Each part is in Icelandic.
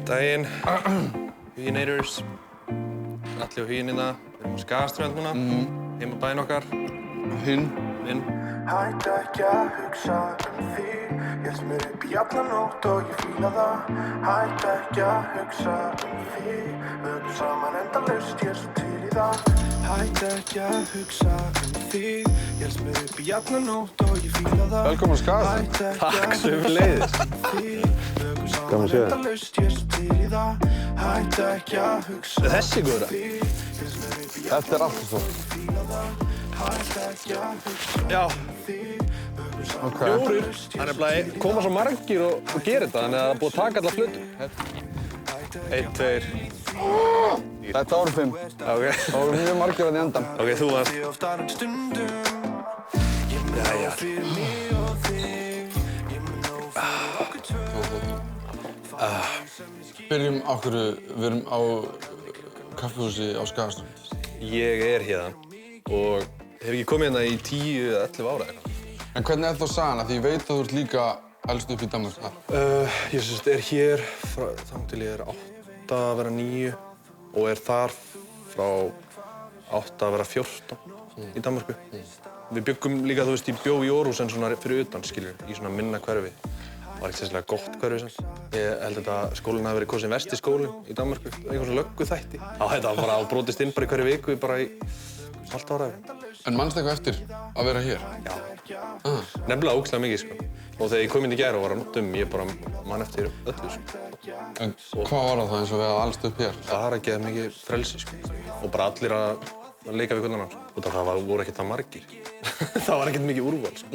Daginn, Huginators, Atli og Hugin hérna, við erum á Skagaströnd núna, heima bæinn okkar. Hinn. Hættu ekki að hugsa þig, ég mér upp í alla nótt og ég fíla það. Hættu ekki að hugsa þig, vökum saman endalaust, ég svo til í það. Hættu ekki að hugsa þig, ég mér upp í alla nótt og ég fíla það. Velkomin á Skagaströnd. Takk sömuleiðis. Gaman að sé það. Hættu ekki að hugsa þig. Þessi góðra. Þetta allt svo. Já. Ok. Fjórir. Það er koma svo margir og gera þetta, þannig að það er búið að taka alla hluti. 1, 2. Þetta voru 5. Ok. Það voru mjög margir að því endan. Ok, þú varst. Jæja. Byrjum á hverju, við erum á kaffihúsi á Skagaströnd. Ég er hérna og hef ekki komið hérna í 10 eða 11 ára eitthvað. En hvernig er þá sagan? Því ég veit að þú ert líka elst upp í Danmörku. Ég sem sagt er hér þangað til ég er 8 að vera 9 og er þar frá 8 að vera 14 í Danmörku. Við byggum líka, þú veist, ég bjó í Århus en svona fyrir utan, skilur, í svona minna hverfi. Það var ekkert sérstaklega gott hverfi samt. Ég held að skólinn hafi verið kosin versti skólinn í Danmörku, einhvern svona lögguþætti. Þetta var bara brotist inn bara í hverju viku, bara í halvt ára. En manstu eitthvað eftir að vera hér? Já. Nefnilega ógeðslega mikið, sko. Og þegar ég kom inn í gær og var að nota ég bara man eftir öllu, sko. En hvað var það eins og við að alst upp hér? Það var ekki að mikið frelsi, sko. Og bara allir að leika við hvernig annan. Og það voru ekkert það margir. Það var ekkert mikið úrval, sko.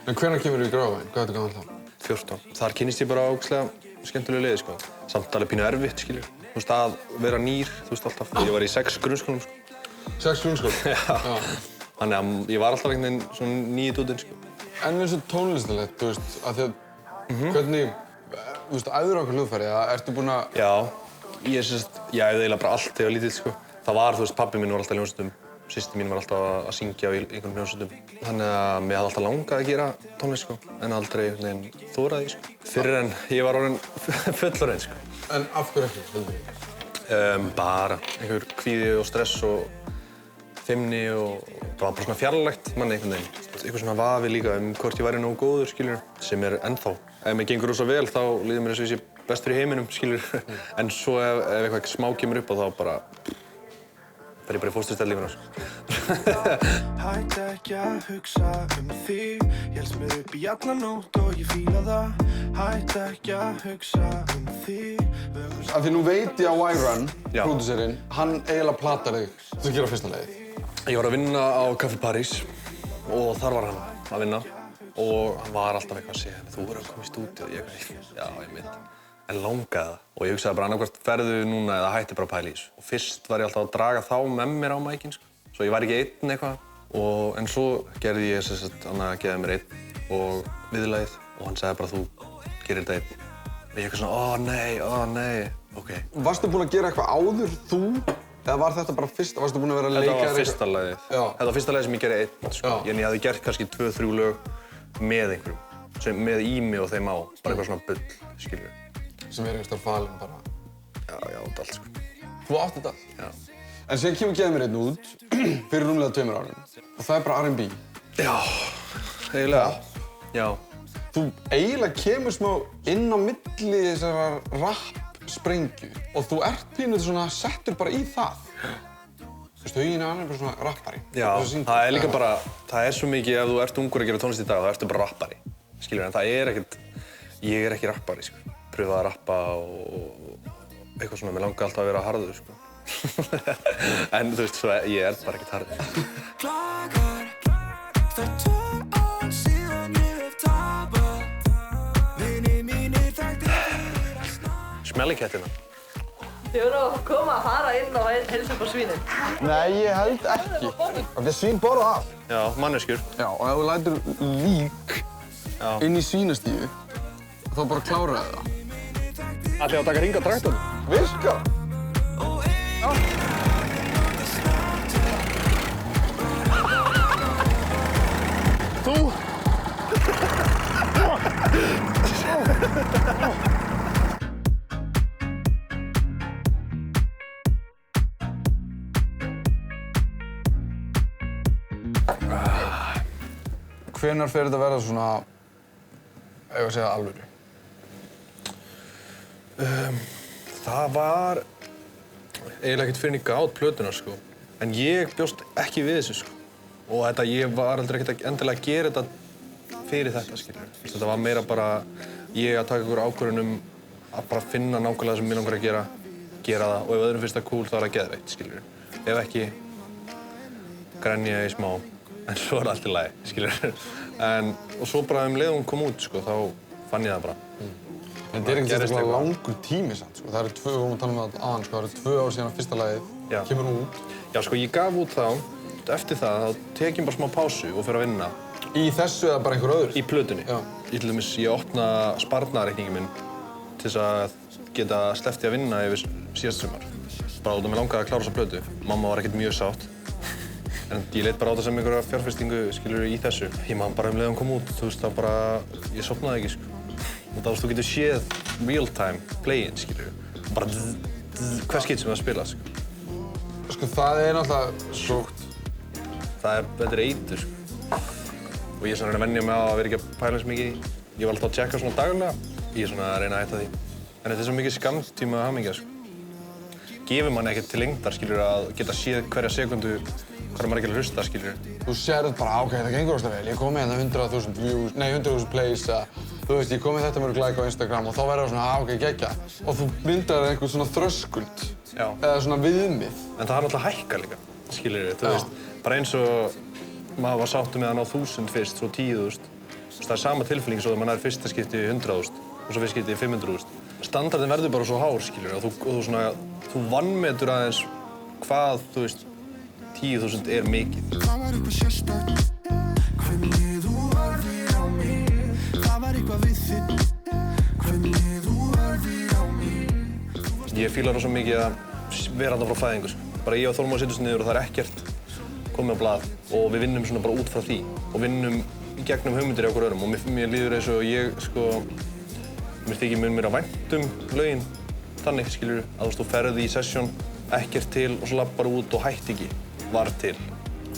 En hvenær kemur við í Grávavík? Hvað ertu gamall þá? 14. Þar kynnist ég bara ógeðslega skemmtilegu liði, sko. Samt alveg pínu erfitt, skilur. Þú veist, að vera nýr, þú veist, alltaf. Ég var í 6 grunnskólum, sko. 6 grunnskólum? Já. Þannig að ég var alltaf einhvern veginn svona nýi dúdinn, sko. En eins og tónlistarlegt, þú veist, að því að hvernig, þú veist, æfðirðu okkur hljóðfæri, eða ertu búinn að... Já, ég æfði eiginlega bara allt þegar ég var lítill, sko. Það var, þú veist, pabbi minn var alltaf í hljómsveitum, systir mín var alltaf að syngja á einhverjum hljómsveitum. Þannig að mér hafði alltaf langað að gera tónlist, sko, en aldrei einhvern veginn þoraði, sko. Fyrr en ég var orðinn fullorðinn, sko. En af hverju ekki, heldur þig? Bara einhver kvíði og stress og feimni og það var bara svona fjarlægt manni einhvern veginn. Eitthvað svona vafi líka hvort ég væri nógu góður, skilur, sem er ennþá. Ef mér gengur rosa vel þá líður mér eins og ég sé bestur í heiminum, skilur. En svo ef eitthvað smá kemur upp á þá bara fer ég bara í fósturstellífuna, sko. Hættu ekki að hugsa þig, ég mér upp í alla nótt og ég fíla það. Hættu ekki að hugsa þig. Af því nú veit ég að Y-Run, Já. pródúserinn, hann eiginlega platar þig til að gera fyrsta lagið. Ég var að vinna á Café París og þar var hann að vinna og hann var alltaf eitthvað að segja þú verður að koma í stúdíu og ég eitthvað, já, ég mynd. En langaði það og ég hugsaði bara annarkvort ferðu núna eða hætti bara að pæla í þessu. Og fyrst var ég alltaf að draga þá með mér á mækinn, sko. Svo ég var ekki einn eitthvað. En svo gerði ég sem sagt, hann geði mér einn og viðlagið og hann sagði bara þú gerir þetta einn. Og ég eitthvað svona, ó nei, ok. Varstu búinn að gera eitthvað áður, þú? Eða var þetta bara fyrsta? Varstu búinn að vera að leika? Þetta var fyrsta lagið. Já. Þetta var fyrsta lagið sem ég gerði einn, sko. En ég hafði gert kannski 2-3 lög með einhverjum. Með Ími og þeim á. Bara eitthvað svona bull, skilur. Sem er einhvers staðar falinn bara. Já, ég átti allt, sko. Þú átti þetta allt? Já. En síðan kemur Geðu mér einn út fyrir rúmlega 2 árum. Og það er bara R&B. Já, eiginlega. Já. Þú eiginlega kemur smá inn á milli þessarar rap-sprengju. Og þú ert pínuð svona settur bara í það. Þú veist, Huginn er bara svona rappari. Já, það er líka bara, það er svo mikið ef þú ert ungur að gera tónlist í dag, þá ertu bara rappari. Skilur, en það er ekkert, ég er ekki rappari, sko. Pröfaði að rappa og eitthvað svona, mér langaði alltaf að vera harður, sko. En þú veist, svo ég er bara ekkert harður. Klagar, það er 2 ár síðan ég hef tapað. Vinir mínir þekktir fyrir að snakka. Smellikettina. Þið voru að koma að fara inn og heilsa upp á svínin. Nei, ég held ekki. Af því að svín borða af. Já, manneskjur. Já, og ef þú lætur lík inn í svínastíu, þá bara kláraðu það. Ætli að taka hring á traktornum? Virka! Já. Þú! hvenær fer þetta að verða svona, ef að segja alvöru? Það var eiginlega ekkert fyrir en ég gátt plötuna, sko. En ég bjóst ekki við þessu, sko. Og þetta, ég var aldrei ekkert endilega að gera þetta fyrir þetta, skilur. Þetta var meira bara ég að taka ykkur ákvörðun að bara finna nákvæmlega það sem mig langar að gera það. Og ef öðrum finnst það cool, þá er það geðveikt, skilur. Ef ekki, grenja ég smá. En svo er allt í lagi, skilur. Og svo bara leið hún kom út, sko, þá fann ég það bara. En þetta er ekkert sérstaklega langur tími samt, sko. Það eru við vorum að tala um það áðan, sko, það eru 2 ár síðan að fyrsta lagið kemur út. Já, sko, ég gaf út þá, eftir það, þá tek ég bara smá pásu og fer að vinna. Í þessu eða bara einhver öðru? Í plötunni. Já. Ég opna sparnaðarreikninginn minn til þess að geta sleppt í að vinna yfir síðast sumar. Bara út af mig langaði að klára þessa plötu. Mamma var ekkert mjög sátt. En ég leit bara á það sem einhverja fjárfestingu, skilur, í þessu. Ég man bara leið hún kom út, þú veist, þá bara, ég sofnaði ekki, sko. Og þá, þú getur séð real-time play-in, skilur. Bara hvers skipt sem það spila, sko. Sko, það er náttúrulega sjúkt. Þetta er eitur, sko. Og ég er svona að venja mig á að vera ekki að pæla eins mikið í. Ég var alltaf að tjekka svona daglega. Ég er svona að reyna að hætta því. En þetta er svo mikið skammtíma hamingja, sko. Gefur manni ekkert til lengdar, skilur, að geta séð hverja sekundu hvað maður ekki að hlusta, skilur. Þú sérð bara, ok, það gengur óslega vel. Ég kom með hérna 100.000 plays, þú veist, ég kom með þetta mörg like á Instagram og þá verður það svona, ok, geggja. Og þú myndar einhvern svona þröskuld, eða svona viðmið. En það er náttúrulega hækka líka, skilur, þú veist. Bara eins og maður var sáttur með að ná 1000 fyrst, svo 10.000. Það er sama tilfinning svo þegar maður nær fyrsta skipti 100.000 og svo fyrsta skipti 500.000. Standardin verður bara svo hár, skilur, og þú vannmetur aðeins hvað, þú veist, 10.000 er mikið. Það var eitthvað sérstakt, hvernig þú horfir á mig. Það var eitthvað við þitt, hvernig þú horfir á mig. Ég fíla rosa mikið að vera þarna frá fæðingu, sko. Bara ég og Þormóður setjumst niður og það er ekkert komið á blað og við vinnum svona bara út frá því og vinnum í gegnum hugmyndir í okkur öðrum og mér líður eins og ég, sko, mér þykir mun mér að væntum lögin þannig, skilur, að þú ferði í sessjón, ekkert til og svo lappar út og hætti ekki. Var til.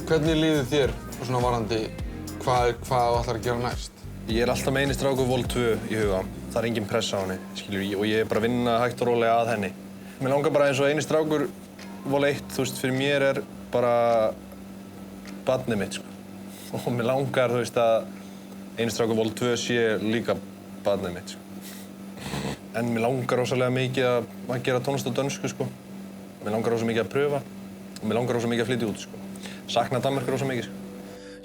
Hvernig líður þér svona varandi hvað þú ætlar að gera næst? Ég er alltaf með eini strákur Vol 2 í huga. Það er engin pressa á henni, skilur, og ég er bara að vinna hægt og rólega að henni. Mér langar bara eins og eini strákur Vol 1, þú veist, fyrir mér er bara barnið mitt, sko. Og mér langar, þú veist, að eini strákur Vol 2 sé líka barnið mitt, sko. En mér langar rosalega mikið að gera tónlist á dönsku, sko. Mér langar rosalega mikið að pröfa. Og mér langar rosa mikið að flytja út, sko. Sakna Danmerkur rosa mikið, sko.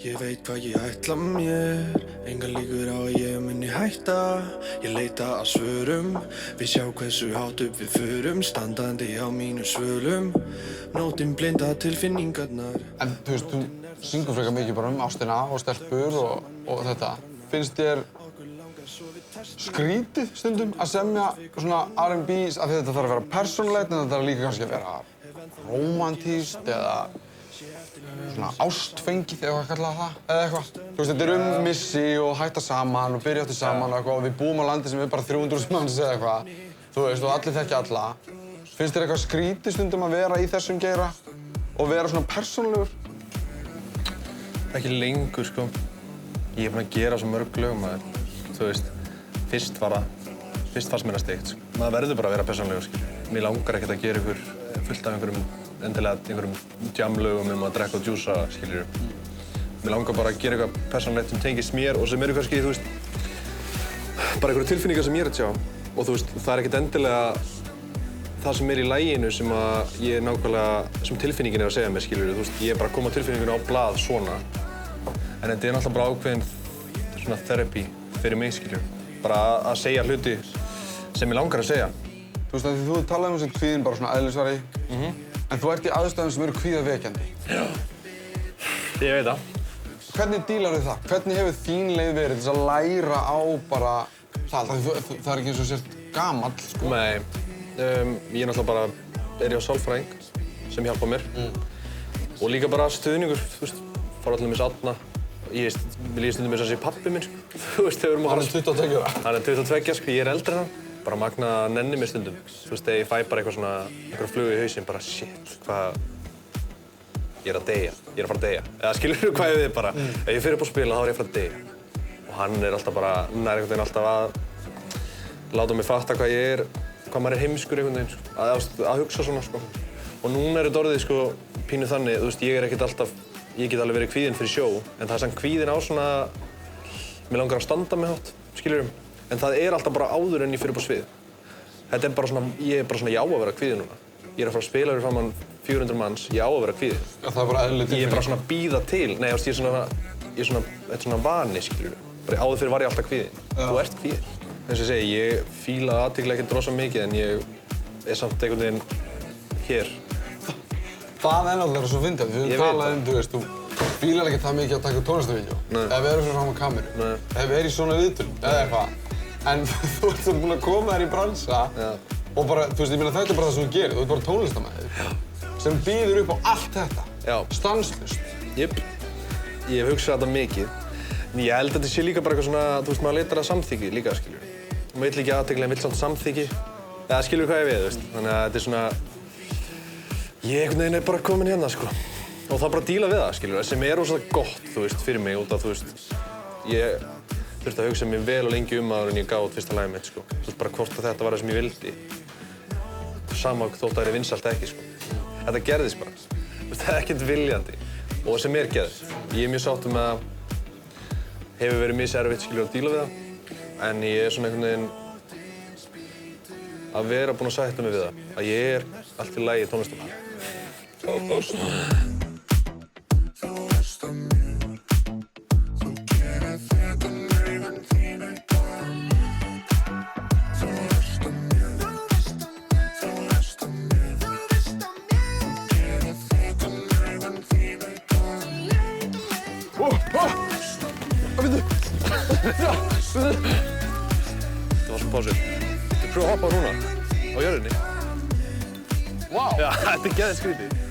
Ég veit hvað ég ætla mér, engar líkur á að ég muni hætta. Ég leita að svörum, við sjá hversu hátt upp við förum, standandi á mínu svölum. Nótin blinda tilfinningarnar. En þú veist, þú syngur frekar mikið bara ástina og stelpur og þetta. Finnst þér skrítið stundum að semja svona R&B af því þetta þarf að vera persónulegt en þetta þarf líka kannski að vera rómantískt eða svona ástfengið eða hvað kallaði það, eða eitthvað. Þú veist, þetta er missi og hætta saman og byrja aftur saman og eitthvað og við búum á landi sem er bara 300.000 manns eða eitthvað. Þú veist, og allir þekkja alla. Finnst þér eitthvað skrítið stundum að vera í þessum geira og vera svona persónulegur? Ekki lengur, sko. Ég er búinn að gera svo mörg lög, maður. Þú veist, fyrst fannst mér það steikt, sko. Maður verður bara að vera persónulegur, skilur. Mér langar ekkert að gera fullt af einhverjum jamlögum að drekka og djúsa, skiljur. Mér langar bara að gera eitthvað persónulegt sem tengist mér og sem eru kannski, þú veist, bara einhverju tilfinningar sem ég er að sjá. Og þú veist, það er ekkert endilega það sem er í laginu sem að ég nákvæmlega, sem tilfinningin er að segja mér, skiljur. Þú veist, ég er bara að koma tilfinningunni á blað svona. En þetta er náttúrulega bara ákveðin svona therapy fyrir mig, skiljur. Bara að segja hluti sem ég langar að segja. Þú veist, þú talaði um þessi kvíðin bara svona eðlisvari, en þú ert í aðstæðum sem eru kvíðavekjandi. Já, ég veit það. Hvernig dílar þið það? Hvernig hefur þín leið verið til að læra á bara það? Það er ekki eins og sért gamall, sko. Nei, ég er náttúrulega bara, er ég á sálfræðing sem hjálpar mér. Og líka bara stuðningur, þú veist, fara allir með Átna. Mér líður stundum eins og þessi pabbi minn, sko. Þú veist, þegar við erum að Hann er 22 ára. Hann er 22, sko, ég er eldri en hann. Bara magna að nenni mér stundum. Þú veist, þegar ég fæ bara eitthvað svona, einhverja flugu í hausinn, bara shit, ég er að deyja, ég er að fara að deyja. Eða skilurðu hvað ég við bara, ef ég fer upp á spila þá er ég að fara að deyja. Og hann er alltaf bara, hann er einhvern veginn alltaf að láta mig fatta hvað ég er, hvað maður er heimskur einhvern veginn, sko. Að hugsa svona, sko. Og núna er þetta orðið, sko, pínu þannig, þú veist, ég er ekkert alltaf, ég get alveg verið kvíðinn fyrir sjó, en það er samt kvíðinn á svona, mér langar að standa með hátt, skilurðu. En það er alltaf bara áður en ég fer upp á svið. Þetta er bara svona, ég er bara svona, ég á að vera kvíðinn núna. Ég er að fara að spila fyrir framan 400 manns, ég á að vera kvíðinn. Já, það er bara eðlileg tilfinning. Ég er bara svona að bíða til, nei, ég er svona, þetta er svona vani, skilurðu. Bara áður fyrir var ég alltaf kvíðinn. Þú ert kvíðinn. Eins og ég segi, ég fíla athygli ekkert rosa mikið, en ég er samt einhvern veginn hér. Það er náttúrulega svo fyndið, við höfum talað þú veist, þú fílar ekkert það mikið að taka tónlistarvídeó. Ef við erum fyrir fram á kameru. Ef við erum í svona viðtölum, eða eitthvað. En þú ert svo búinn að koma þér í bransa og bara, þú veist, ég meina þetta er bara það sem þú gerir, þú ert bara tónlistarmaður sem býður upp á allt þetta, stanslaust. Ég hef hugsað þetta mikið, en ég held að þetta sé líka bara eitthvað svona, þú veist, maður leitar að samþykki líka, skilur. Maður vill ekki athygli, en vill samt samþykki, eða skilur hvað ég við, veist. Þannig að þetta er svona, ég einhvern veginn er bara komin hérna, sko. Og það bara að díla við það, skilur, sem er rosalega gott, þú veist, fyrir mig, út af, þú veist, ég þurfti að hugsa mér vel og lengi áður en ég gaf út fyrsta lagið mitt, sko. Þú veist, bara hvort að þetta var það sem ég vildi. Sama þótt að það er vinsælt ekki, sko. Þetta gerðist bara. Þú veist, það er ekkert viljandi. Og sem er geðið. Ég er mjög sáttur með að hefur verið miservitt, skilur, að díla við það. En ég er svona einhvern veginn að vera búinn að sætta mig við það. Að ég er allt í lagi tónlistarmaður. Það var svo pásur. Þú pröfa að hoppa núna, á jörðinni. Vá! Já, þetta er geðið skrítið.